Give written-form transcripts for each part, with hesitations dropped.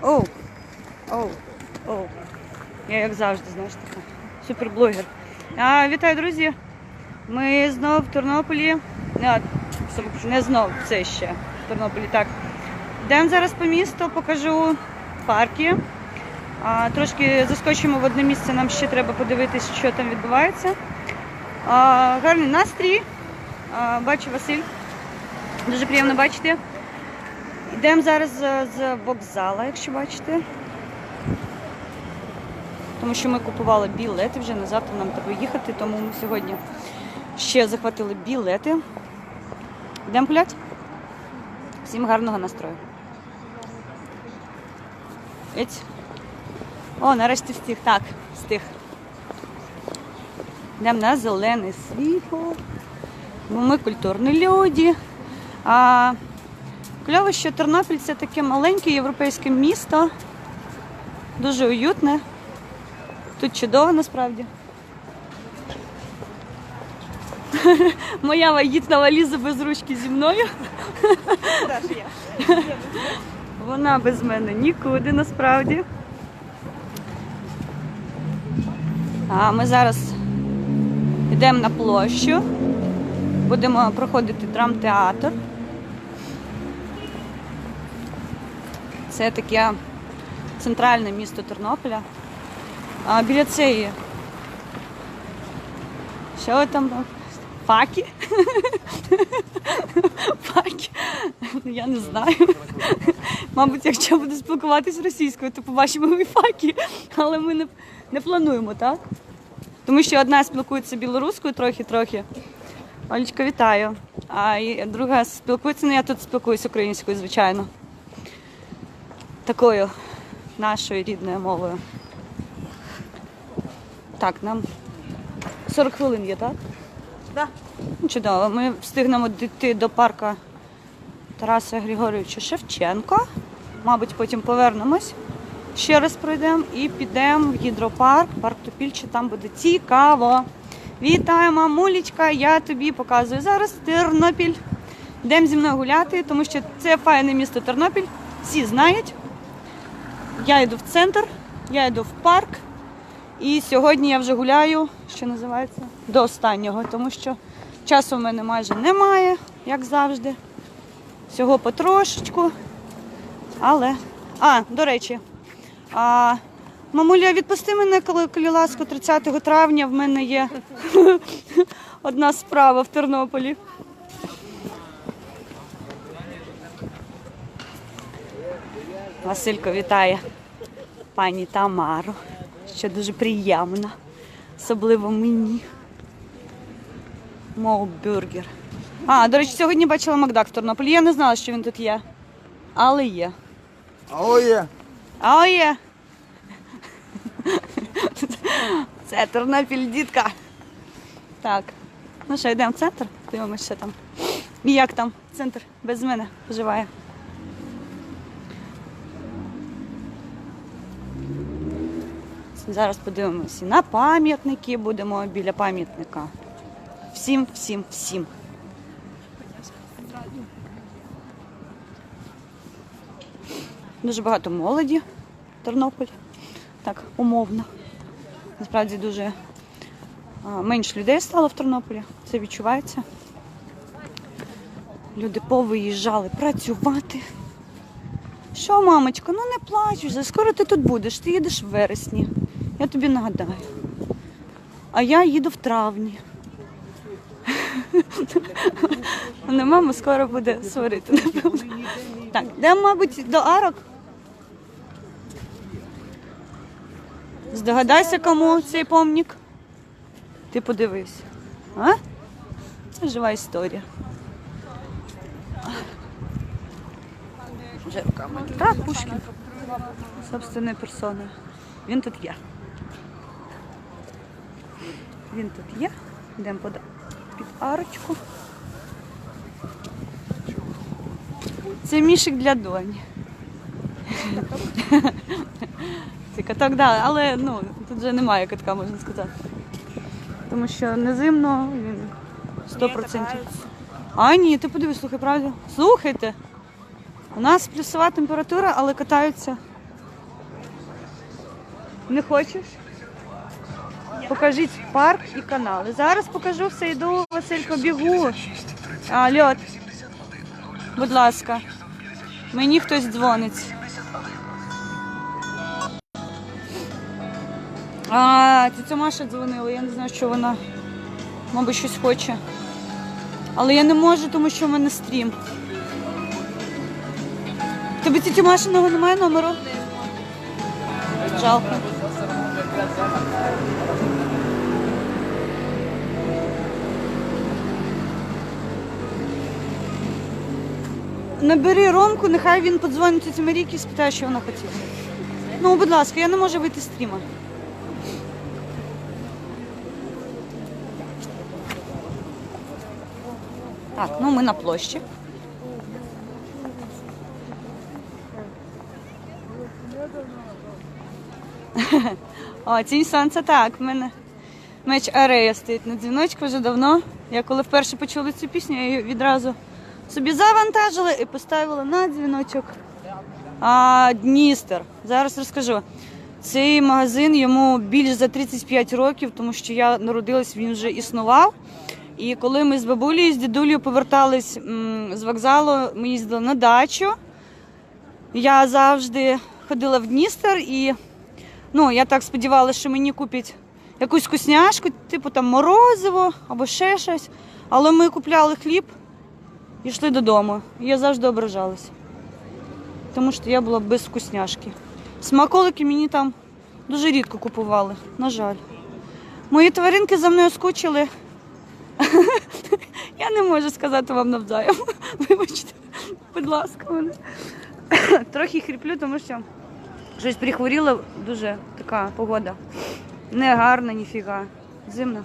Оу, оу, оу. Я як завжди, знаєш, така суперблогер. Вітаю, друзі! Ми знов в Тернополі. Не знов, це ще в Тернополі, так. Йдемо зараз по місту, покажу парки. Трошки заскочимо в одне місце, нам ще треба подивитись, що там відбувається. Гарний настрій. Бачу Василь. Дуже приємно бачити. Йдемо зараз з вокзала, якщо бачите. Тому що ми купували білети, вже на завтра нам треба їхати, тому ми сьогодні ще захватили білети. Йдемо гуляти? Всім гарного настрою. О, нарешті встиг. Так, встиг. Йдемо на зелене світло. Бо ми культурні люди. Кльово, що Тернопіль – це таке маленьке європейське місто. Дуже уютне. Тут чудово насправді. Моя вагітна валіза без ручки зі мною. Вона без мене нікуди насправді. Ми зараз йдемо на площу. Будемо проходити драмтеатр. Це таке центральне місто Тернополя. Біля цієї... Що там? Факи? Факи? Я не знаю. Мабуть, якщо буду спілкуватись російською, то побачимо і факи. Але ми не плануємо, так? Тому що одна спілкується білоруською трохи. Олечка, вітаю. А друга спілкується, я тут спілкуюся українською, звичайно. Такою нашою рідною мовою. Так, нам 40 хвилин є, так? Так. Да. Чудово. Ми встигнемо дійти до парка Тараса Григоровича Шевченка. Мабуть, потім повернемось, ще раз пройдемо і підемо в гідропарк, парк Топільче, там буде цікаво. Вітаю, мамулечка, я тобі показую зараз Тернопіль. Йдемо зі мною гуляти, тому що це файне місто Тернопіль, всі знають. Я йду в центр, я йду в парк. І сьогодні я вже гуляю, що називається, до останнього, тому що часу в мене майже немає, як завжди. Всього потрошечку. Але... до речі, мамуля, відпусти мене, коли ласку, 30 травня в мене є одна справа в Тернополі. Василько вітає пані Тамару, що дуже приємно, особливо мені. Моубюргер. До речі, сьогодні бачила Макдак в Тернополі. Я не знала, що він тут є, але є. Є. Це Тернопіль, дітка. Так, ну що, йдемо в центр, дивимося, що там. І як там центр без мене поживає. Зараз подивимося на пам'ятники, будемо біля пам'ятника. Всім. Дуже багато молоді в Тернополі, так, умовно. Насправді дуже менше людей стало в Тернополі, це відчувається. Люди повиїжджали працювати. Що, мамочко, ну не плач вже, скоро ти тут будеш, ти їдеш в вересні, я тобі нагадаю. А я їду в травні. Мене мама скоро буде сварити, напевно. Так, йдемо, мабуть, до арок. Здогадайся, кому цей помник. Ти подивись. Це жива історія. Вже руками. Так, Пушкін. Собственною персоною. Він тут є. Йдемо під арочку. Це мішик для доні. Це каток, да, але тут вже немає катка, можна сказати. Тому що не зимно, він 100%. Ні, ти подивись, слухай, правда? Слухайте, у нас плюсова температура, але катаються Не хочеш? Покажіть парк і канали. Зараз покажу все, йду, Василько, бігу. Льот, будь ласка, мені хтось дзвонить. Тетя Маша дзвонила, я не знаю, що вона, мабуть, щось хоче. Але я не можу, тому що в мене стрім. Тобі тетя Машиного немає номеру? Жалко. Набери Ромку, нехай він подзвонить тіті Марійки і спитає, що вона хотіла. Ну, будь ласка, я не можу вийти з стріма. Так, ну ми на площі. О, Тінь сонця, так, в мене меч Арея стоїть на дзвіночку вже давно. Я коли вперше почула цю пісню, я її відразу собі завантажила і поставила на дзвіночок. Дністер. Зараз розкажу. Цей магазин, йому більш за 35 років, тому що я народилась, він вже існував. І коли ми з бабулею, з дідулею повертались з вокзалу, ми їздили на дачу. Я завжди ходила в Дністер і я так сподівалася, що мені куплять якусь вкусняшку, типу там морозиво або ще щось. Але ми купляли хліб і йшли додому. І я завжди ображалась, тому що я була без вкусняшки. Смаколики мені там дуже рідко купували, на жаль. Мої тваринки за мною скучили. Я не можу сказати вам навзаєм. Вибачте, будь ласка, мене. Трохи хріплю, тому що щось прихворіла, дуже така погода. Не гарна, ніфіга. Зимна.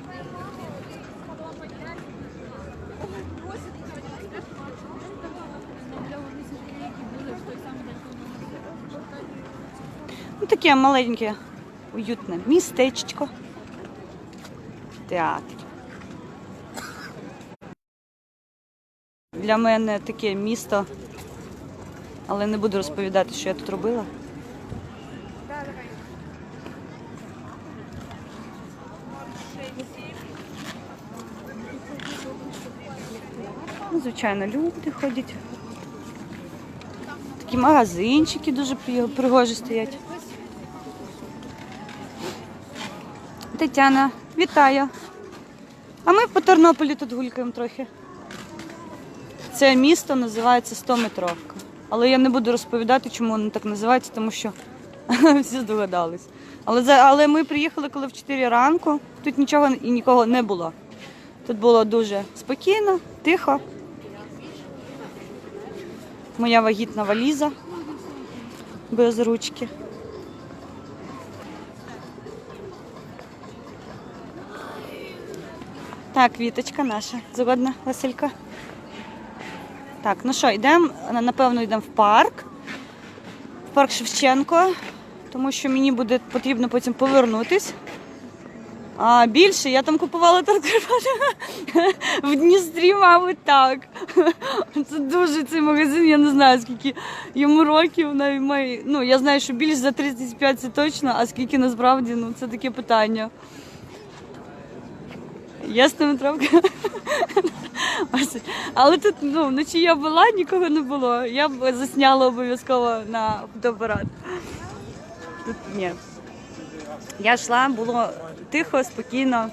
Ну, таке маленьке, уютне містечко. Театр. Для мене таке місто, але не буду розповідати, що я тут робила. Ну, звичайно, люди ходять. Такі магазинчики дуже пригожі стоять. Тетяна, вітаю. А ми по Тернополі тут гулькаємо трохи. Це місто називається 100-метровка. Але я не буду розповідати, чому воно так називається, тому що всі здогадались. Але ми приїхали, коли в 4 ранку, тут нічого і нікого не було. Тут було дуже спокійно, тихо. Моя вагітна валіза без ручки. Так, квіточка наша. Згодна, Василька? Так, ну що, йдемо, напевно, йдемо в парк Шевченко, тому що мені буде потрібно потім повернутись. А більше я там купувала торт-карпати в Дністрі, мабуть, так. Це дуже цей магазин, я не знаю, скільки йому років. Я знаю, що більше за 35 це точно, а скільки насправді, це таке питання. Є 100-метровка? Але тут, вночі я була, нікого не було. Я б засняла обов'язково на фотоапарат. Тут ні. Я йшла, було тихо, спокійно.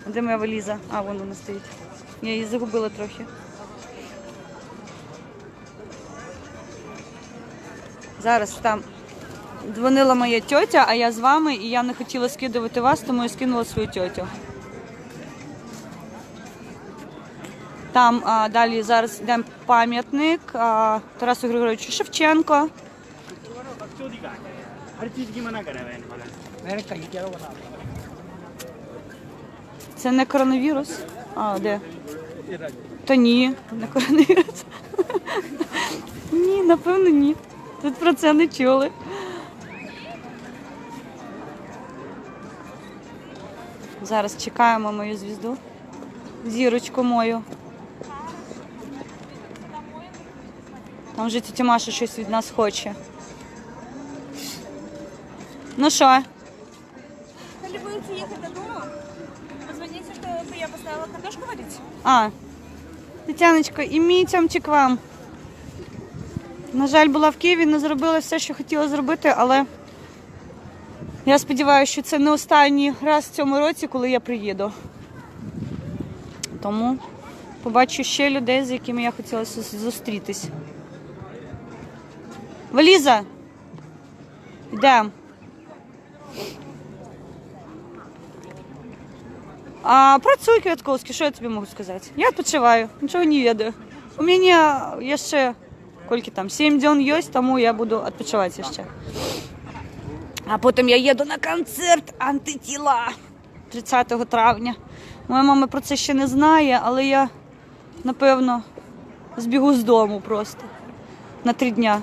Де моя валіза? Вон вона стоїть. Я її загубила трохи. Зараз там дзвонила моя тьотя, а я з вами, і я не хотіла скидувати вас, тому я скинула свою тьотю. Там далі зараз йдемо пам'ятник Тарасу Григоровичу Шевченко. Це не коронавірус? Де? Та ні, не коронавірус. Ні, напевно, ні. Тут про це не чули. Зараз чекаємо мою звізду. Зірочку мою. Там вже тітя Маша щось від нас хоче. Ну що? Если будете ехать до дома, позвоните, чтобы я поставила картошку варить. А, Тетяночко, і мій цьомчик вам. На жаль, була в Києві, не зробила все, що хотіла зробити, але я сподіваюся, що це не останній раз в цьому році, коли я приїду. Тому побачу ще людей, з якими я хотіла зустрітись. Валіза! Йдемо. Працюй, Квятковський, що я тобі можу сказати? Я відпочиваю, нічого не веду. У мене ще, скільки там, 7 днів є, тому я буду відпочивати ще. А потім я їду на концерт «Антитіла» 30 травня. Моя мама про це ще не знає, але я, напевно, збігу з дому просто на 3 дня,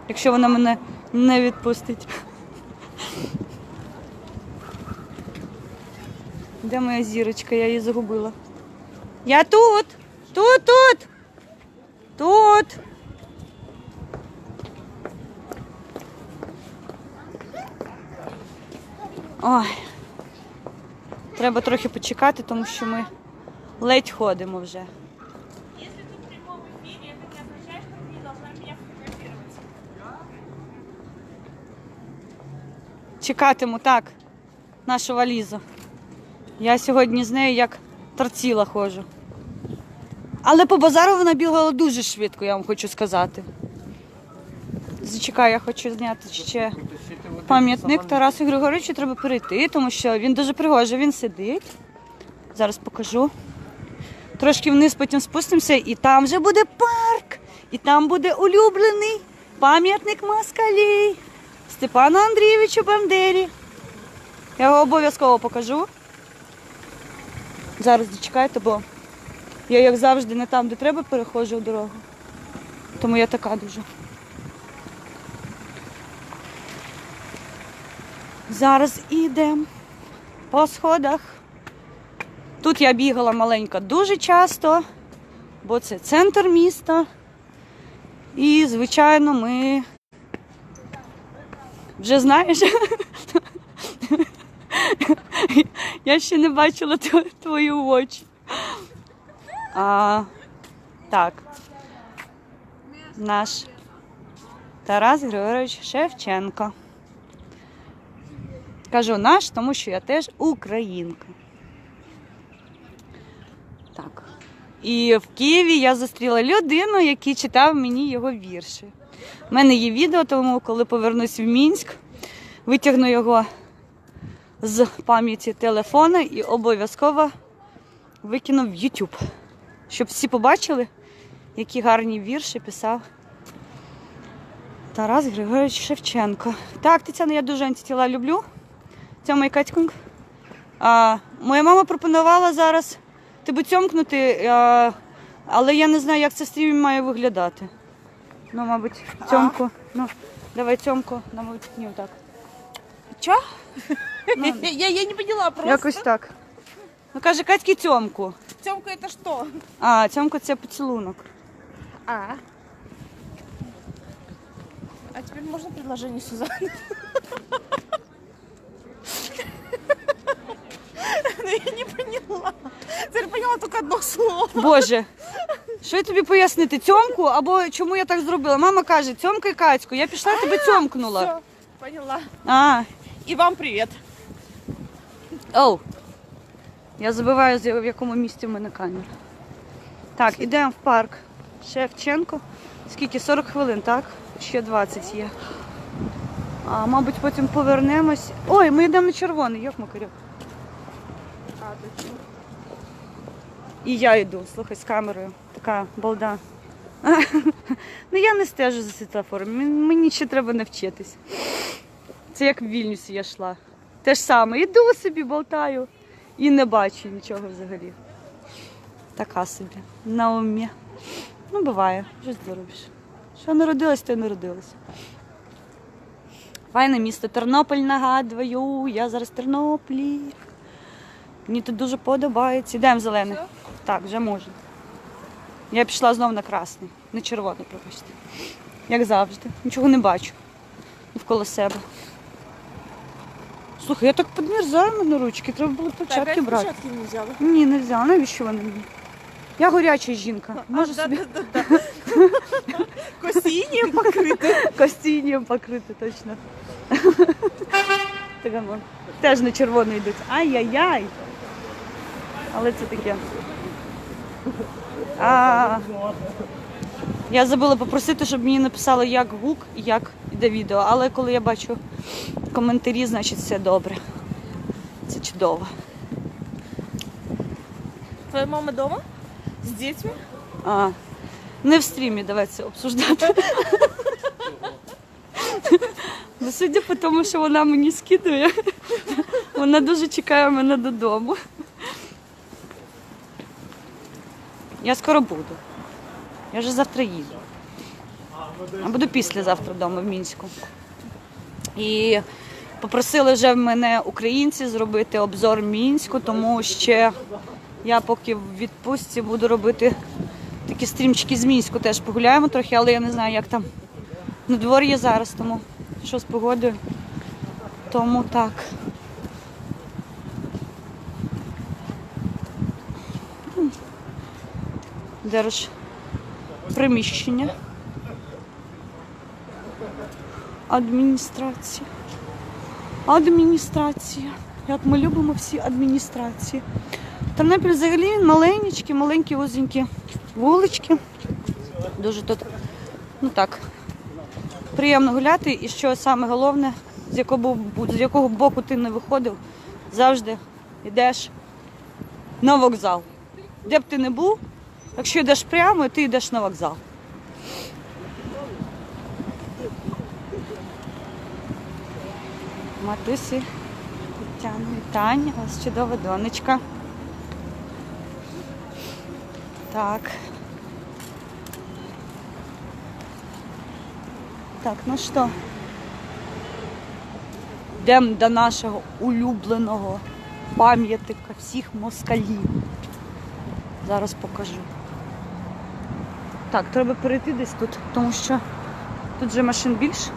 якщо вона мене не відпустить. Де моя зірочка? Я її загубила. Я тут! Тут! Ой. Треба трохи почекати, тому що ми ледь ходимо вже. Если тут в прямом эфире, это не означает, что ты не должна меня фотографировать. Чекатиму, так, нашу валізу. Я сьогодні з нею як торціла ходжу. Але по базару вона бігала дуже швидко, я вам хочу сказати. Зачекай, я хочу зняти ще пам'ятник Тарасу Григоровичу, треба перейти, тому що він дуже пригожий, він сидить. Зараз покажу. Трошки вниз, потім спустимося, і там вже буде парк, і там буде улюблений пам'ятник москалей Степану Андрійовичу Бандері. Я його обов'язково покажу. Зараз дочекайте, бо я, як завжди, не там, де треба, переходжу дорогу. Тому я така дуже. Зараз ідемо по сходах. Тут я бігала маленька дуже часто, бо це центр міста. І, звичайно, ми вже знаєш, я ще не бачила твої очі. Так, наш Тарас Григорович Шевченко. Кажу наш, тому що я теж українка. Так. І в Києві я зустріла людину, який читав мені його вірші. У мене є відео, тому коли повернусь в Мінськ, витягну його з пам'яті телефона і обов'язково викину в YouTube. Щоб всі побачили, які гарні вірші писав Тарас Григорович Шевченко. Так, Тетяна, я дуже антитіла люблю. Тьома і Катькунг. Моя мама пропонувала зараз тебе цьомкнути, але я не знаю, як це в стрімі має виглядати. Ну, мабуть, цьомку. Ну, давай цьомку, мабуть, не отак. Чё? Ну, Я не поняла просто. якось так. Ну, каже, Катьки цьомку. Тёмка это что? Цьомку це поцілунок. А теперь можно предложение, Сюзанна? Ну я не поняла. Теперь поняла только одно слово. Боже, що я тобі пояснити? Цьомку або чому я так зробила? Мама каже, цьомкай Катьку. Я пішла, тебе цьомкнула. Все, поняла. І вам привет. Оу. Я забуваю, в якому місці в мене камера. Так, ідемо в парк Шевченко. Скільки? 40 хвилин, так? Ще 20 є. Мабуть, потім повернемось. Ой, ми йдемо на червоний, як макарьок. І я йду, слухай, з камерою. Така балда. Ну я не стежу за світлофором, мені ще треба навчитись. Це як в Вільнюсі я йшла. Те ж саме, іду собі, болтаю і не бачу нічого взагалі. Така собі, на умі. Ну, буває, що зробиш. Що народилась, то й народилась. Файне місто Тернопіль, нагадую, я зараз в Тернополі. Мені тут дуже подобається. Йдемо в зелений. Все? Так, вже можна. Я пішла знову на красний, на червоний, пробачте. Як завжди. Нічого не бачу навколо себе. Слухай, я так підмерзаю мене ручки, треба було перчатки брати. перчатки не взяла. Ні, не взяла. Навіщо вони мені? Я горяча жінка. Можу собі Косінням покрите. костінням покрити, точно. Так, воно. Теж на червоно йдуть. Ай-яй-яй. Але це таке. Я забула попросити, щоб мені написали, як гук і як іде відео. Але коли я бачу коментарі, значить все добре. Це чудово. Твоя мама дома? З дітьми? Не в стрімі, давай це обсуждати. Ну, судя по тому, що вона мені скидує, вона дуже чекає мене додому. Я скоро буду. Я вже завтра їду. А буду післязавтра вдома в Мінську. І попросили вже в мене українці зробити обзор Мінську, тому ще я поки в відпустці буду робити такі стрімчики з Мінську. Теж погуляємо трохи, але я не знаю, як там надвор'я зараз, тому що з погодою. Тому так. Держприміщення. Адміністрація. Адміністрація. Як ми любимо всі адміністрації. Тернопіль взагалі маленькі, маленькі, узенькі вулички. Дуже тут, ну так, приємно гуляти. І що саме головне, з якого боку ти не виходив, завжди йдеш на вокзал. Де б ти не був, якщо йдеш прямо, ти йдеш на вокзал. Матусі, Тетяна, Таня, у вас чудова донечка. Так. Так, ну що? Йдемо до нашого улюбленого пам'ятника всіх москалів. Зараз покажу. Так, треба перейти десь тут, тому що тут вже машин більше.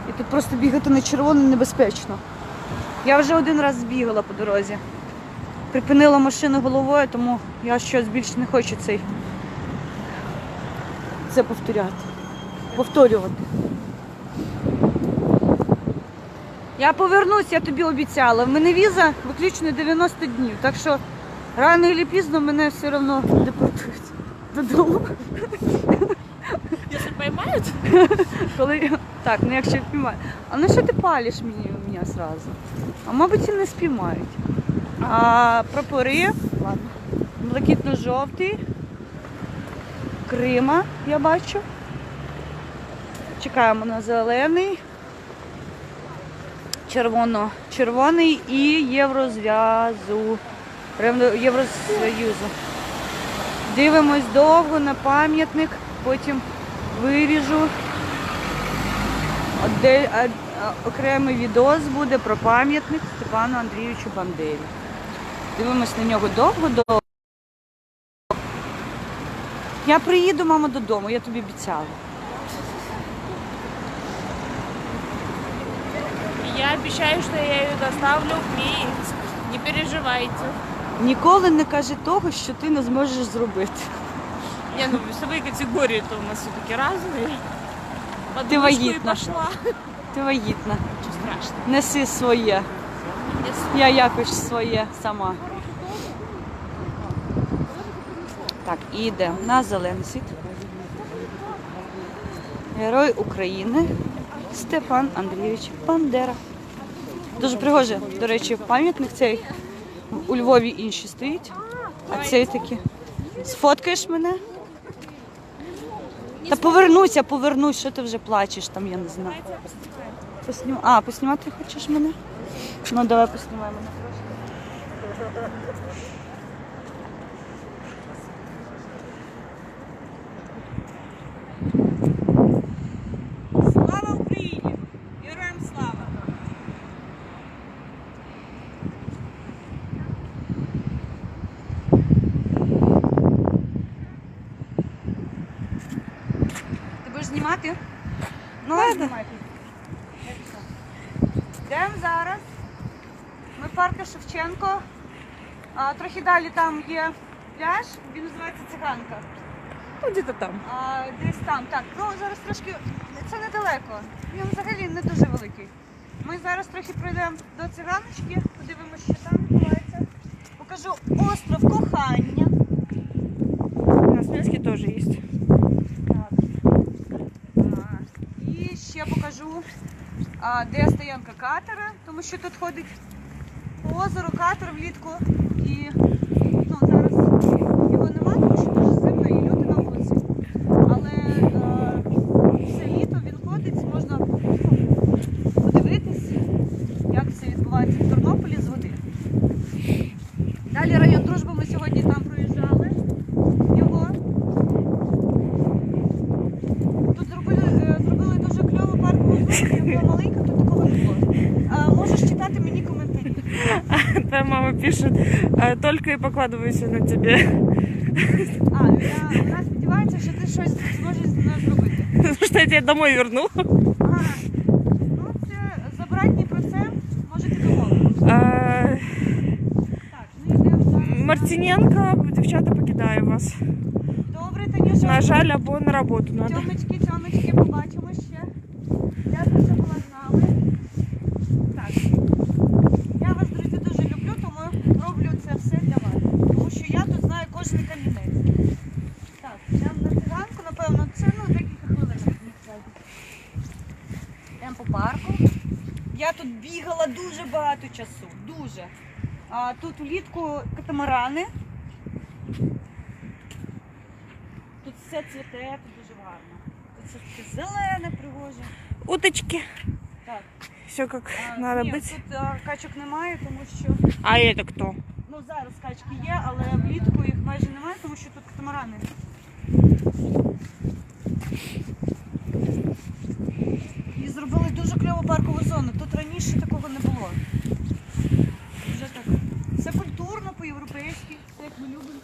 І тут просто бігати на червоно небезпечно. Я вже один раз збігала по дорозі. Припинила машину головою, тому я щось більше не хочу це повторювати. Я повернусь, я тобі обіцяла. В мене віза виключно 90 днів, так що рано чи пізно мене все одно депортують додому. Якщо поймають? Так, ну якщо впіймають. А ну що ти палиш мене одразу? А мабуть і не спіймають. А прапори, ладно, блакитно-жовтий, Крима, я бачу. Чекаємо на зелений, червоний і Єврозв'язу. Євросоюзу. Дивимось довго на пам'ятник, потім виріжу. Окремий відос буде про пам'ятник Степану Андрійовичу Бандері. Дивимось на нього довго-довго. Я приїду, мама, додому, я тобі обіцяла. Я обещаю, что я ее доставлю в Минск. Не переживайте. Ніколи не кажи того, що ти не зможеш зробити. Не, ну весовые категории-то у нас все-таки разные. Под Ты мышку и вагитна. пошла. Ти вагітна. Ничего страшного. Неси своє. Я якось своє сама. Так, і йдемо на зелений світ. Герой України Степан Андрійович Бандера. Дуже пригожий, до речі, пам'ятник цей у Львові інші стоїть, а цей такий. Сфоткаєш мене? Та повернусь, що ти вже плачеш там, я не знаю. Поснімати хочеш мене? Ну, давай поснімай мене трошки. Слава Україні! Героям слава! Ти будеш знімати? Ну, ладно. Йдемо зараз Ми в парку Шевченко. Трохи далі там є пляж, він називається Циганка. Ну, где-то там. Десь там, так. Ну зараз трошки, це недалеко. Він взагалі не дуже великий. Ми зараз трохи пройдемо до циганочки, подивимося, що там відбувається. Покажу остров Кохання. У нас в Минске тоже есть. Так. І ще покажу, де стоянка катера, тому що тут ходить по озеру катер влітку. І ну, зараз його немає, тому що дуже зимно і люди на вулиці. Але все літо він ходить, можна подивитись, як все відбувається в Тернополі з води. Далі район Дружби, ми сьогодні там проїжджали його. Тут зробили дуже кльову паркову зону, я була маленька, тут такого не було. Можеш читати мені коментарі. Твоя мама пишет, только и покладывайся на тебе. Вона сподівається, що ти щось зможеш з мною зробити. Потому что я тебя домой верну. Ну це за братній процент можете домовитися. Так, ми йдемо зараз. Мартиненко, девчата, покидаю вас. Добре, Танюша. На жаль, або на роботу надо. Тьомочки, побачимо ще. Дякую, що була з нами. Так. Я вас, друзі, дуже люблю, тому роблю це все для вас. Тому що я тут знаю кожен камінець. Так, йдемо на циганку, напевно, це декілька хвилин. Йдемо по парку. Я тут бігала дуже багато часу, дуже. Тут влітку катамарани. Тут все цвіте, тут дуже гарно. Тут все таке зелене, пригоже. Уточки. Так. Все как надо Ні, быть. тут качок немає, тому що А это кто? ну зараз качки є, але влітку їх майже немає, тому що тут катамарани. І зробили дуже кльову паркову зону. Тут раніше такого не було. Вже так. Все культурно, по-європейськи, все як ми любимо.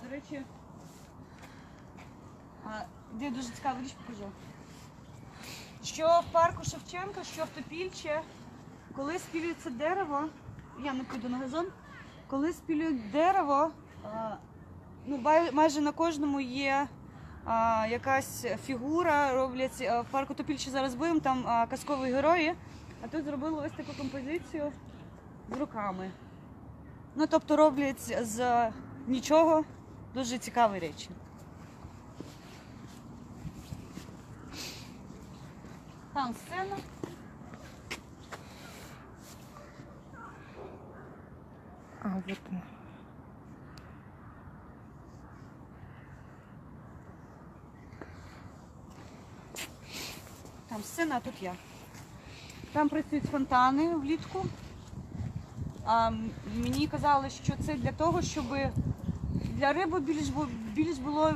До речі, де дуже цікаву річ покажу. Що в парку Шевченка, що в Топільче, коли спілюється дерево, я не піду на газон, коли спілюють дерево, ну, майже на кожному є якась фігура, роблять в парку Топільче зараз будемо, там казкові герої, а тут зробили ось таку композицію з руками. Ну, тобто роблять з нічого дуже цікаві речі. Там сцена. Вот он. Там сцена, а тут я. Там працюють фонтани влітку. Мені казали, що це для того, щоб для риби більш було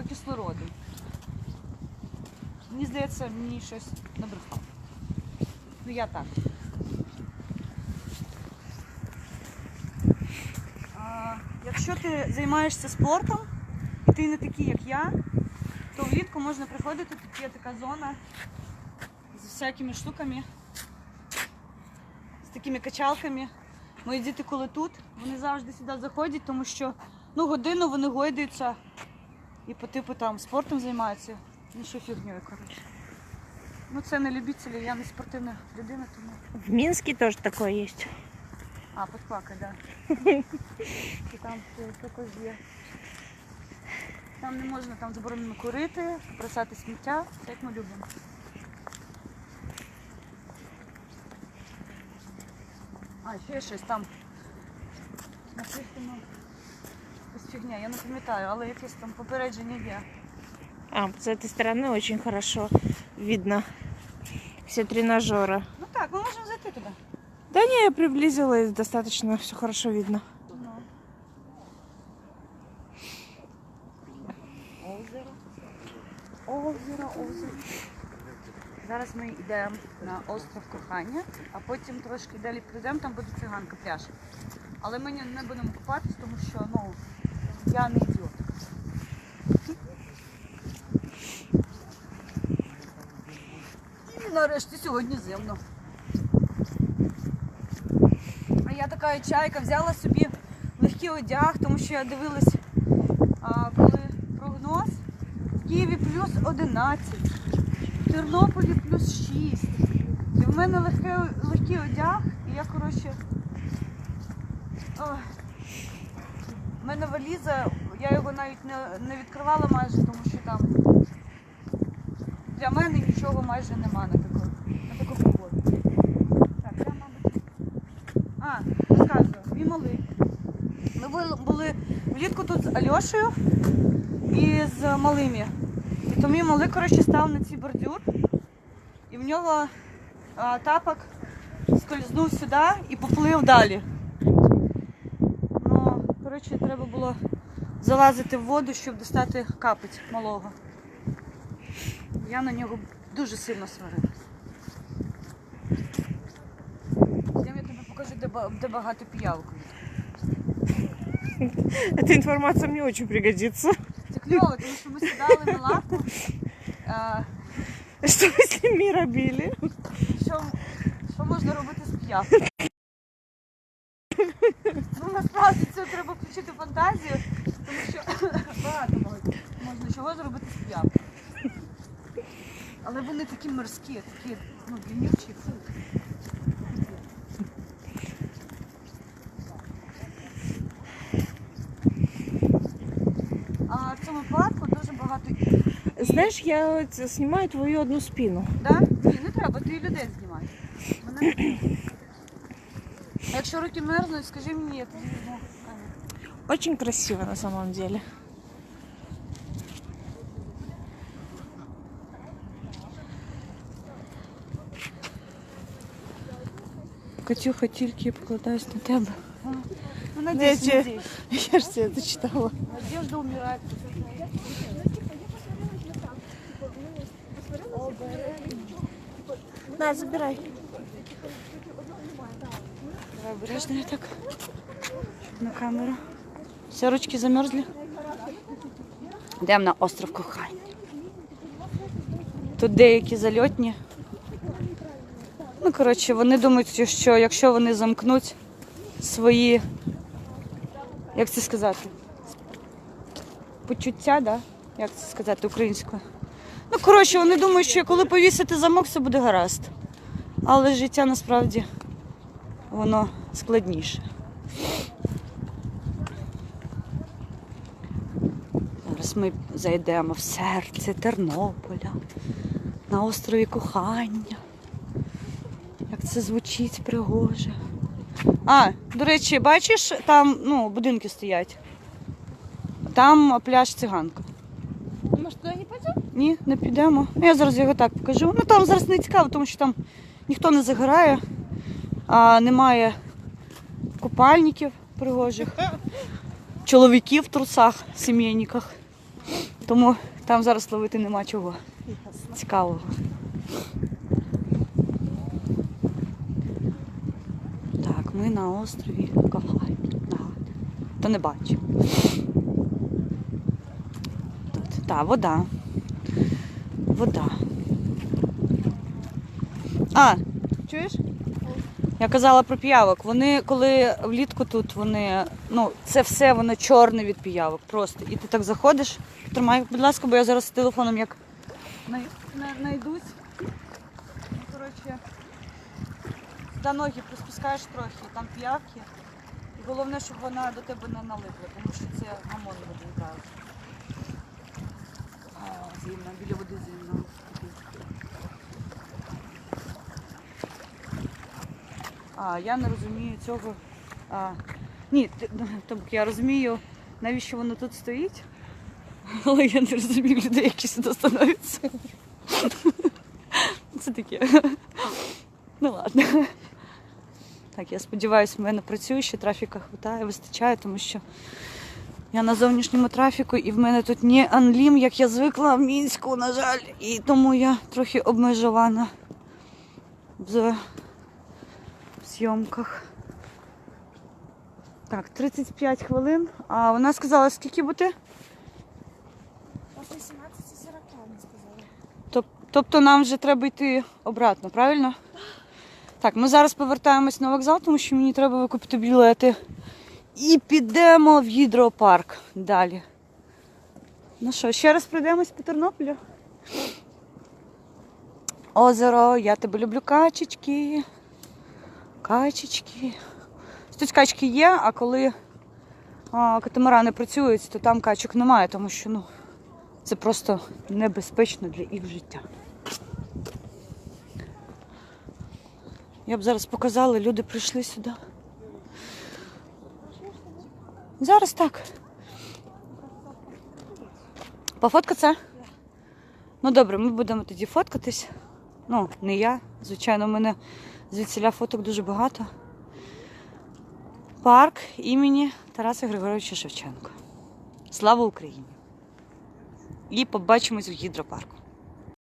кислороду. Мені здається, мені щось набрехало. Ну я так. Якщо ти займаєшся спортом, і ти не такий, як я, то влітку можна приходити, тут є така зона з всякими штуками, з такими качалками. Мої діти, коли тут, вони завжди сюди заходять, тому що ну, годину вони гойдаються і по типу там спортом займаються. Ну що фігньою, коротше. Ну це не любителі, я не спортивна людина, тому... В Минске тоже такое есть. Подплака, так. І там також є. Там не можна, там заборонено курити, бросати сміття, все як ми любимо. Ще щось там написано. Якась фігня, я не пам'ятаю, але якесь там попередження є. С этой стороны очень хорошо видно все тренажеры. Ну так, ми можемо зайти туди. Да не, я приблизилась, достаточно все хорошо видно. Озеро. Зараз ми йдемо на остров Кохання, а потім трошки далі прийдемо, там буде циганка, пляж. Але ми не будемо купатись, тому що ну, я не ідіот. сьогодні зимно. А я така чайка, взяла собі легкий одяг, тому що я дивилась, коли прогноз. В Києві плюс 11, в Тернополі плюс 6. І в мене легкий одяг, і я, коротше, в мене валіза, я його навіть не відкривала майже, тому що там для мене нічого майже нема на таку погоду. Так, я, мабуть... Розказую, мій малий. Ми були влітку тут з Альошею і з малими. І то мій малий, коротше, став на цей бордюр, і в нього тапок скользнув сюди і поплив далі. Ну, коротше, треба було залазити в воду, щоб достати капець малого. Я на нього дуже сильно сварилась. Я тобі покажу, де багато піявок. Эта информация мне очень пригодится. Це кльово, тому що ми сідали на лавку. Что вы с ними робили? Що можна робити з піявкою? Ну, насправді це треба включити фантазію, тому що багато можна чого зробити з піявкою. Але вони такі морські, такі, длиннючі. А в цьому парку дуже багато. Знаешь, я снимаю твою одну спину. Да? Ні, не треба, ти людей знімай. А якщо руки мерзнуть, скажи мені, я тоді візьму камеру. Очень красиво на самом деле. Катюха, тільки покладаюсь на тебе. Ну, надеюсь, надеюсь. Я же тебе это читала. Надежда умирает. На, забирай. Давай обережно я так. На камеру. Все, ручки замерзли. Йдемо на остров Кохання. Тут деякі зальотні. Ну, коротше, вони думають, що якщо вони замкнуть свої, як це сказати, почуття, да? Як це сказати українською? Ну, коротше, вони думають, що коли повісити замок, все буде гаразд. Але життя насправді воно складніше. Зараз ми зайдемо в серце Тернополя, на острові Кохання. Як це звучить пригоже. До речі, бачиш, там будинки стоять. Там пляж Циганка. Может, туда не пойдем? Ні, не підемо. Я зараз його так покажу. Ну там зараз не цікаво, тому що там ніхто не загорає, немає купальників пригожих, чоловіків в трусах, сімейниках. Тому там зараз ловити нема чого цікавого. Так, ми на острові Кохання. То не бачу. Тут, так, вода. Вода. Чуєш? Я казала про піявок. Вони, коли влітку тут, це все воно чорне від піявок. Просто. І ти так заходиш. Тримай, будь ласка, бо я зараз з телефоном як найдусь. Коротше, до ноги приспускаєш трохи, там піявки. І головне, щоб вона до тебе не налипла, тому що це гамон буде. Зимно, біля води зимно. Я не розумію цього. Ні, я розумію, навіщо воно тут стоїть, але я не розумію людей, які сюди становляться. Це таке. Ну ладно. Так, я сподіваюся, в мене працює, ще трафіка вистачає, тому що я на зовнішньому трафіку і в мене тут не анлім, як я звикла в Мінську, на жаль. І тому я трохи обмежована в зйомках. Так, 35 хвилин. А вона сказала, скільки бути? После 17:40, она сказала. Тобто нам вже треба йти обратно, правильно? Так, ми зараз повертаємось на вокзал, тому що мені треба викупити білети. І підемо в гідропарк далі. Ну що, ще раз пройдемось по Тернополю? Озеро, я тебе люблю, качечки. Качечки. Тут качки є, а коли катамарани працюють, то там качок немає, тому що це просто небезпечно для їх життя. Я б зараз показала, люди прийшли сюди. Зараз так. Пофоткатися? Ну добре, ми будемо тоді фоткатись. Ну, не я. Звичайно, в мене звідсіля фоток дуже багато. Парк імені Тараса Григоровича Шевченка. Слава Україні! І побачимось в гідропарку.